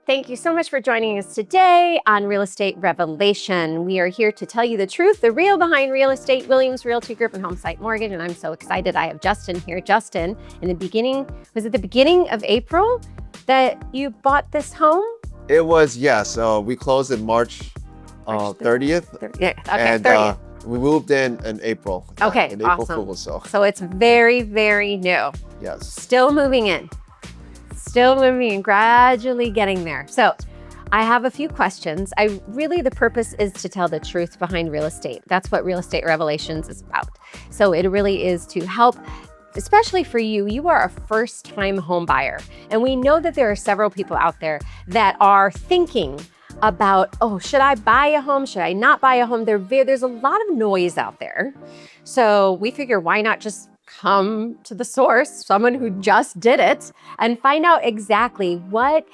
Thank you so much for joining us today on Real Estate Revelation. We are here to tell you the truth, the real behind real estate, Williams Realty Group and Homesite Mortgage. And I'm so excited. I have Justin here. Justin, was it the beginning of April that you bought this home? It was, yes. We closed in March 30th. Yeah, okay, and 30th. We moved in April. Okay, in April awesome. Fools, So it's very, very new. yes. Still moving in. Still moving and gradually getting there. So I have a few questions. The purpose is to tell the truth behind real estate. That's what Real Estate Revelations is about. So it really is to help, especially for you. You are a first-time home buyer. And we know that there are several people out there that are thinking about, oh, should I buy a home? Should I not buy a home? There's a lot of noise out there. So we figure, why not just come to the source, someone who just did it, and find out exactly what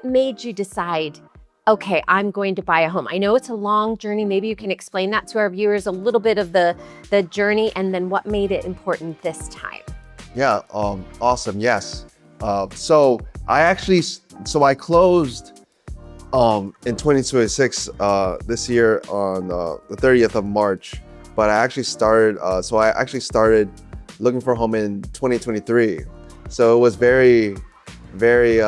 made you decide, okay, I'm going to buy a home. I know it's a long journey. Maybe you can explain that to our viewers, a little bit of the journey, and then what made it important this time. Yeah, awesome, yes. So I closed in 2026 this year on the 30th of March. But I actually started looking for a home in 2023. So it was very, very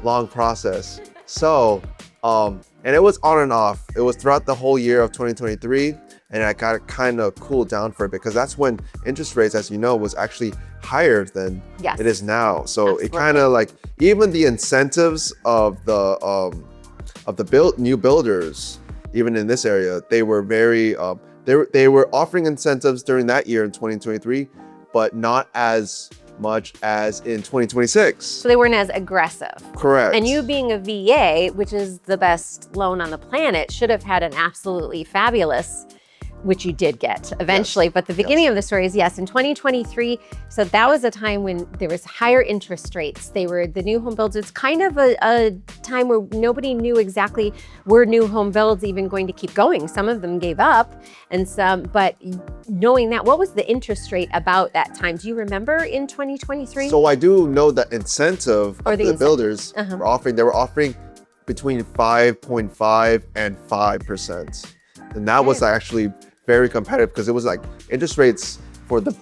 long process. So, and it was on and off. It was throughout the whole year of 2023. And I got to kind of cool down for it because that's when interest rates, as you know, was actually higher than it is now. So It kind of like, even the incentives of the new builders, even in this area, they were very, they were offering incentives during that year in 2023, but not as much as in 2026. So they weren't as aggressive. Correct. And you being a VA, which is the best loan on the planet, should have had an absolutely fabulous, which you did get eventually. Yes. But the beginning of the story is, yes, in 2023, so that was a time when there was higher interest rates. They were the new home builds. It's kind of a time where nobody knew exactly were new home builds even going to keep going. Some of them gave up, but knowing that, what was the interest rate about that time? Do you remember in 2023? So I do know that incentive Or of the the builders Uh-huh. they were offering between 5.5 and 5%. And that was actually very competitive because it was like interest rates for the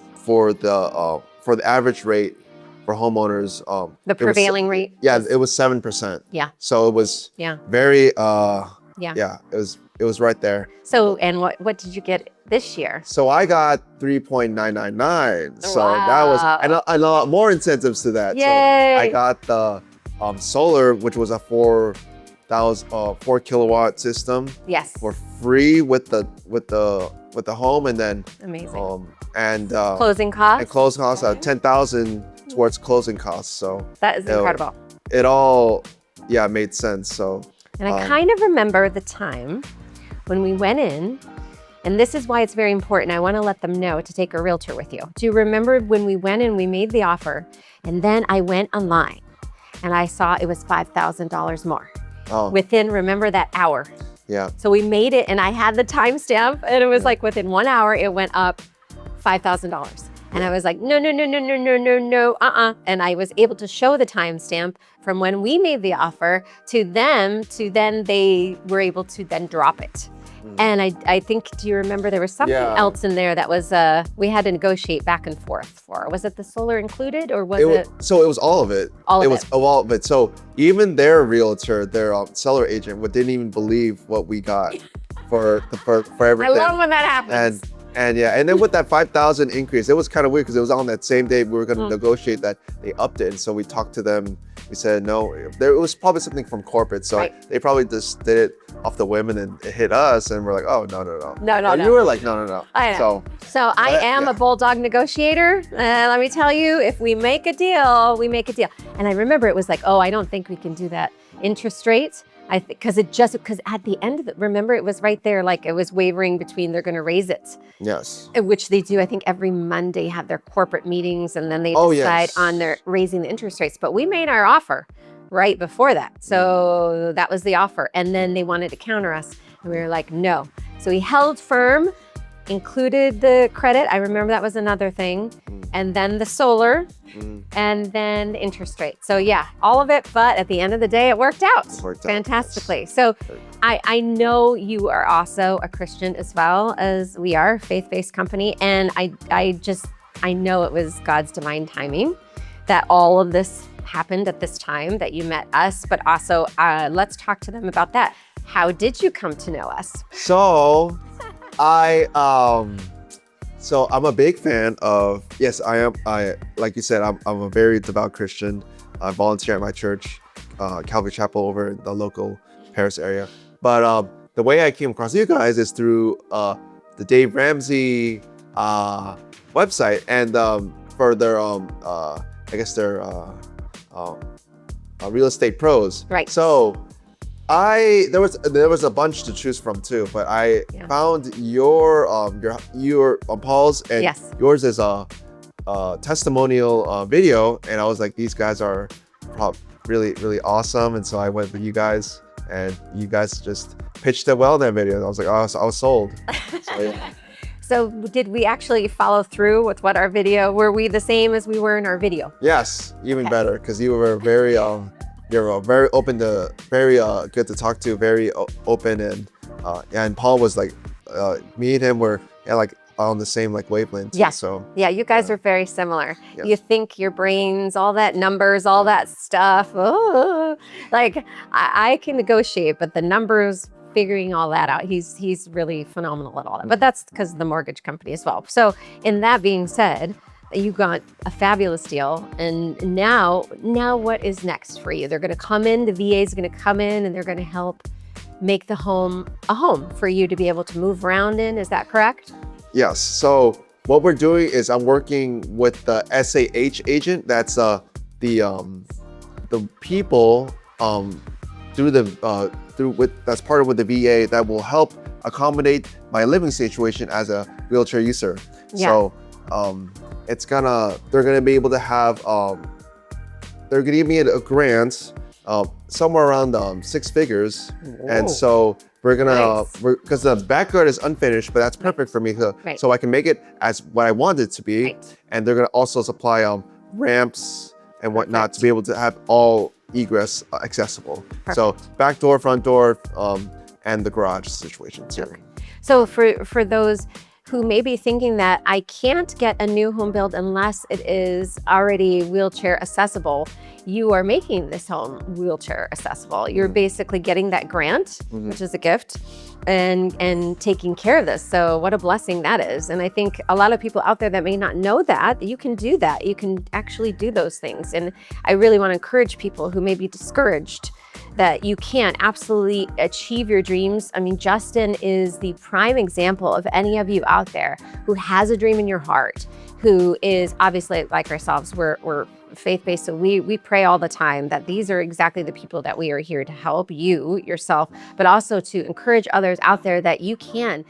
average rate for homeowners. The prevailing rate? Yeah, it was 7%. Yeah. So it was very it was right there. So, and what did you get this year? So I got 3.999. So that was and a lot more incentives to that. Yay. So I got the solar, which was a 4 kilowatt system. Yes. For free with the home, and then amazing. Closing costs. And closing costs, Okay. 10,000 towards closing costs. So that is incredible. It all made sense. So and I kind of remember the time when we went in, and this is why it's very important. I want to let them know to take a realtor with you. Do you remember when we went in, we made the offer, and then I went online and I saw it was $5,000 more. Within, remember that hour? Yeah. So we made it, and I had the timestamp, and it was like within 1 hour, it went up $5,000. And I was like, no. And I was able to show the timestamp from when we made the offer to them, to then they were able to then drop it. And I think, do you remember there was something else in there that was, we had to negotiate back and forth for? Was it the solar included, or was it? So it was all of it. It was all of it. So even their realtor, their seller agent, didn't even believe what we got for everything. I love when that happens. And then with that 5,000 increase, it was kind of weird because it was on that same day we were going to negotiate that they upped it. And so we talked to them. We said, no, it was probably something from corporate. So they probably just did it off the whim, and then it hit us. And we're like, oh, no. No. You were like, no. I know. So I am a bulldog negotiator. Let me tell you, if we make a deal, we make a deal. And I remember it was like, oh, I don't think we can do that interest rate. Because at the end of it, remember, it was right there, like it was wavering between they're going to raise it. Yes. Which they do, I think every Monday have their corporate meetings, and then they decide on their raising the interest rates. But we made our offer right before that. So that was the offer. And then they wanted to counter us. And we were like, no. So we held firm. included the credit. I remember that was another thing. And then the solar, and then the interest rate. So yeah, all of it, but at the end of the day, it worked out fantastically. Yes. So I know you are also a Christian as well as we are, faith-based company. And I know it was God's divine timing that all of this happened at this time, that you met us, but also let's talk to them about that. How did you come to know us? So so I'm a big fan of, yes, like you said, I'm a very devout Christian. I volunteer at my church, Calvary Chapel over in the local Paris area. But the way I came across you guys is through the Dave Ramsey website, and for their I guess their real estate pros. Right. So there was a bunch to choose from too, but I found your Paul's, and Yes. yours is a testimonial video, and I was like, these guys are really, really awesome. And so I went with you guys, and you guys just pitched it well in that video. And I was like, oh, I was sold. So, yeah. So did we actually follow through with what our video, were we the same as we were in our video? Yes, even better, because you were very very open to, very good to talk to, very open, and Paul was like, me and him were like on the same like wavelength. Yeah. So yeah, you guys are very similar. Yeah. You think your brains, all that numbers, all that stuff. Oh, like I can negotiate, but the numbers, figuring all that out, he's really phenomenal at all that. But that's because of the mortgage company as well. So in that being said, you got a fabulous deal, and now what is next for you? They're going to come in, the VA is going to come in, and they're going to help make the home a home for you to be able to move around in. Is that correct? Yes. So what we're doing is I'm working with the SAH agent. That's the people that's partnered with the VA that will help accommodate my living situation as a wheelchair user. Yeah. So they're gonna be able to have they're gonna give me a grant somewhere around 6 figures. Whoa. And so we're gonna Nice. because the backyard is unfinished, but that's perfect for me so I can make it as what I want it to be. Right. And they're gonna also supply ramps and whatnot to be able to have all egress accessible. So back door, front door, and the garage situation too. Okay. So for those who may be thinking that I can't get a new home build unless it is already wheelchair accessible, you are making this home wheelchair accessible. You're basically getting that grant, which is a gift, and taking care of this. So what a blessing that is. And I think a lot of people out there that may not know that, you can do that. You can actually do those things. And I really want to encourage people who may be discouraged that you can absolutely achieve your dreams. I mean, Justin is the prime example of any of you out there who has a dream in your heart, who is obviously like ourselves, we're faith-based, so we pray all the time that these are exactly the people that we are here to help you yourself, but also to encourage others out there that you can